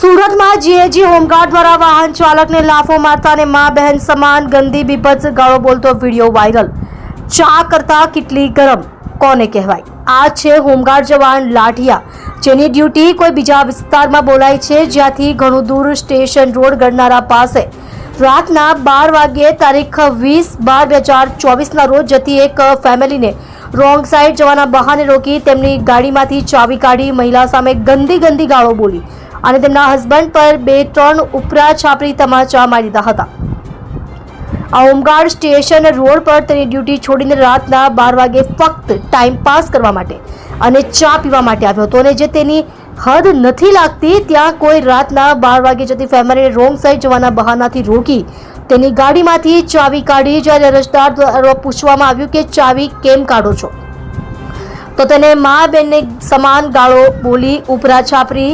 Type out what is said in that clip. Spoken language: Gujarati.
સુરતમાં જીએજી હોમગાર્ડ દ્વારા વાહન ચાલકને લાફો મારતા અને મા બહેન સમાન ગંદી બીભત્સ ગાળો બોલતો વિડીયો વાયરલ। ચા કરતા કેટલી ગરમ કોને કહેવાય? આ છે હોમગાર્ડ જવાન લાઠિયા, જેની ડ્યુટી કોઈ બીજા વિસ્તારમાં બોલાય છે, જ્યાંથી ઘણું દૂર સ્ટેશન રોડ ગણનારા પાસે રાતના 12 વાગ્યે તારીખ 20/12/2024ના રોજ જતી એક ફેમિલીને રોંગ સાઈડ જવાના બહાને રોકી તેમની ગાડીમાંથી ચાવી કાઢી મહિલા સામે ગંદી ગાળો બોલી અને તેમના હસબન્ડ પર 2-3 ઉપરા છાપરી તમાચા મારી દીધા હતા। આ હોમગાર્ડ સ્ટેશન રોડ પર તેની ડ્યુટી છોડીને રાતના 12 વાગે ફક્ત ટાઈમ પાસ કરવા માટે અને ચા પીવા માટે આવ્યો હતો, અને જે તેની હદ નથી લાગતી ત્યાં કોઈ રાતના 12 વાગે જતી ફેમિલીને રોંગ સાઈડ જવાના બહાનાથી રોકી તેની ગાડીમાંથી ચાવી કાઢી। જ્યારે રજદાર દ્વારા પૂછવામાં આવ્યું કે ચાવી કેમ કાઢો છો, તો તેને મા બેનને સમાન ગાળો બોલી ઉપરા છાપરી